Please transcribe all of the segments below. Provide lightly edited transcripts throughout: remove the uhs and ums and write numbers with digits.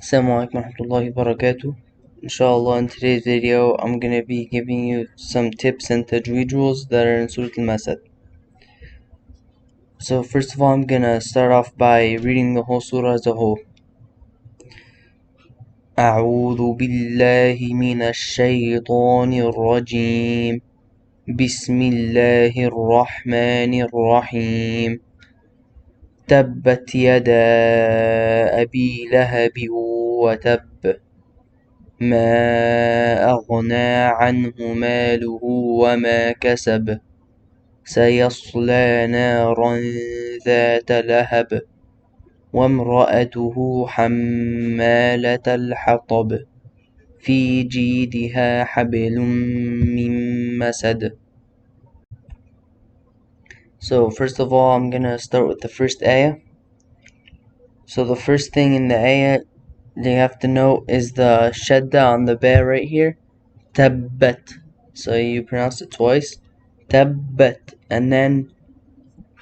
Assalamu alaikum warahmatullahi wabarakatuh. Inshallah, in today's video, I'm gonna be giving you some tips and tajweed rules that are in Surat-Al Massad. So first of all, I'm gonna start off by reading the whole surah as a whole. أعوذ بالله من الشيطان الرجيم. بسم الله الرحمن الرحيم. تبت يدا أبي لهب وتب ما أغنى عنه ماله وما كسب سيصلى نارا ذات لهب وامرأته حمالة الحطب في جيدها حبل من مسد. So first of all, I'm gonna start with the first ayah. So the first thing in the ayah that you have to know is the shadda on the ba right here. Tabbat. So you pronounce it twice. Tabbat. And then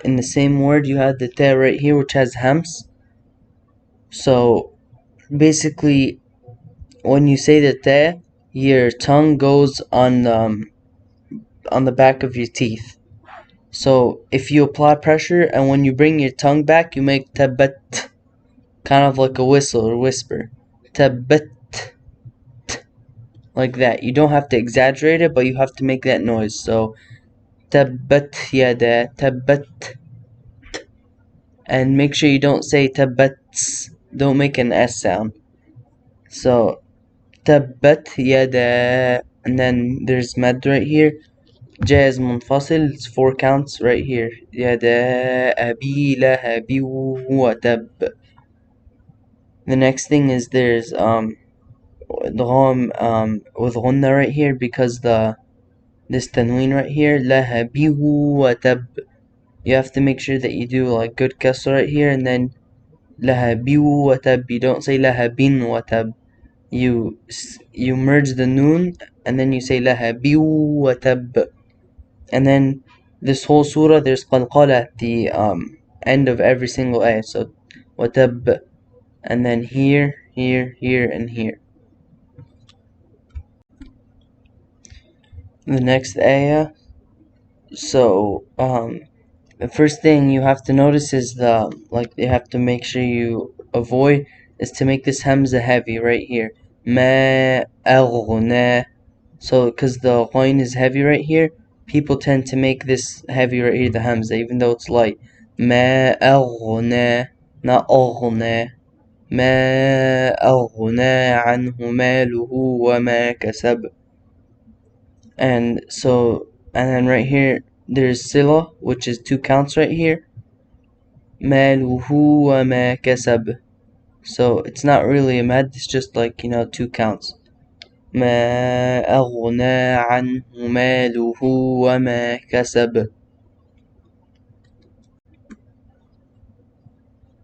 in the same word you have the ta right here, which has hams. So basically when you say the ta, your tongue goes on the back of your teeth. So if you apply pressure and when you bring your tongue back, you make tabbat, kind of like a whistle or whisper. Tabbat. Like that. You don't have to exaggerate it, but you have to make that noise. So tabbat yada, tabbat. And make sure you don't say tabbats. Don't make an S sound. So tabbat yada, and then there's mad right here. Jazz munfasil, it's 4 counts right here. Yada abi lahabi wa tab. The next thing is there's dgham with ghunna right here, because this tanween right here, lahabi wa tab. You have to make sure that you do like good kasra right here, and then lahabi wa tab. You don't say lahabin wa tab. You merge the noon and then you say lahabi wa tab. And then this whole surah there's qalqala at the end of every single ayah. So wa tab, and then here, here, here, and here. The next ayah. So the first thing you have to notice is you have to make sure you avoid is to make this hamza heavy right here. Ma aghna. So because the ghain is heavy right here, people tend to make this heavy right here, the hamza, even though it's light. Ma aghna, not aghna. Ma aghna anhu maluhu wa ma kasab. And then right here there's sila, which is 2 counts right here. Maluhu wa ma kasab. So it's not really a mad, it's just like 2 counts. ما أغنى عنه ماله وما كسب.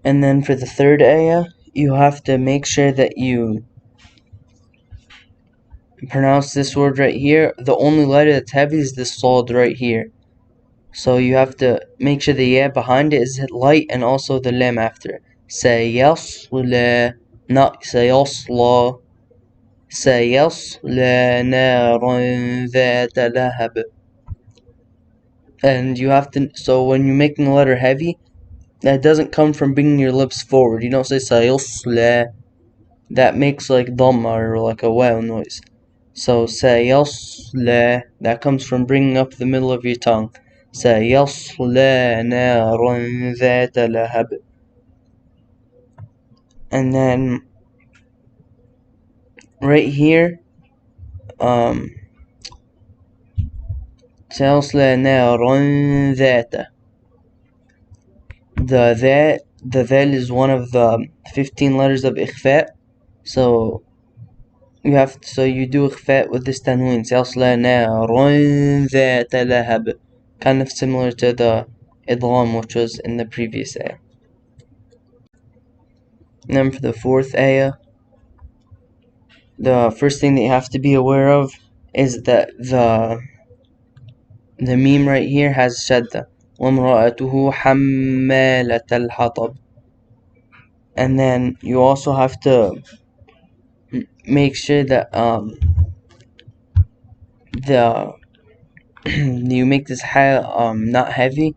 And then for the third ayah, you have to make sure that you pronounce this word right here. The only letter that's heavy is the sad right here. So you have to make sure the ya behind it is light, and also the lam after it. Sayasla, not sayasla. سيصلى نارا ذات لهب. And you have to, so when you're making the letter heavy, that doesn't come from bringing your lips forward. You don't say سيصلى. That makes like dhamma or like a wow noise. So سيصلى, that comes from bringing up the middle of your tongue. سيصلى نارا ذات لهب. And then right here, سيصلى نارا ذات. The dhal is one of the 15 letters of ikhfa. So you do ikhfa with this tanween. سيصلى نارا ذات لهب. Kind of similar to the idgham, which was in the previous ayah. And then for the fourth ayah, the first thing that you have to be aware of is that the meme right here has shadda. وَامْرَأَتُهُ حَمَّالَةَ الْحَطَبِ. And then you also have to make sure that the you make this not heavy.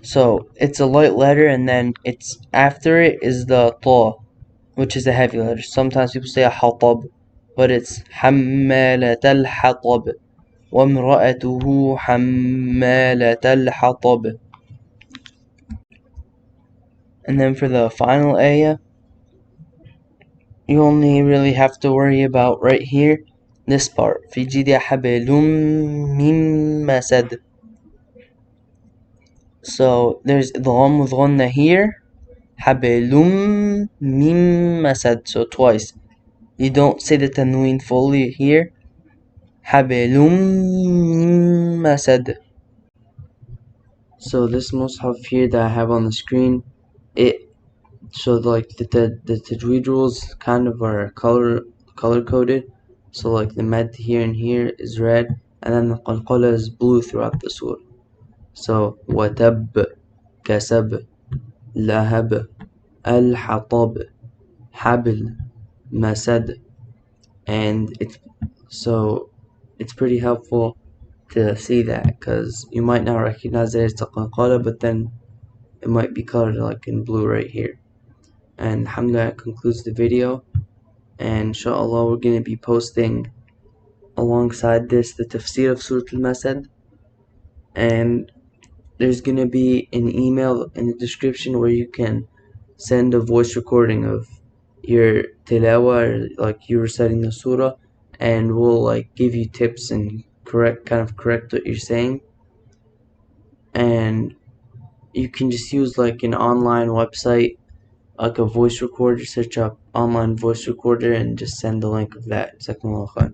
So it's a light letter, and then it's after it is the ta, which is a heavy letter. Sometimes people say hatab, but it's حمالة الحطب وامرأته حمالة الحطب. And then for the final ayah, you only really have to worry about right here, this part. في جيدها حبل من مسد. So there's the one with ghanna here, حبل من مسد, so twice. You don't say the tanween fully here. حبل من مسد. So this mushaf here that I have on the screen, so like the tajweed rules kind of are color coded. So like the med here and here is red, and then the qalqala is blue throughout the surah. So watab, kasab, lahab, al-hatab, habl, masad, and it's pretty helpful to see that, because you might not recognize that it's a qalqala, but then it might be colored like in blue right here. And alhamdulillah, that concludes the video, and inshallah we're going to be posting alongside this the tafsir of Surat-Al Massad, and there's going to be an email in the description where you can send a voice recording of your tilawa, or like you reciting the surah, and we'll like give you tips and correct what you're saying. And you can just use like an online website, like a voice recorder, search up online voice recorder and just send the link of that. Jazakumullah khair.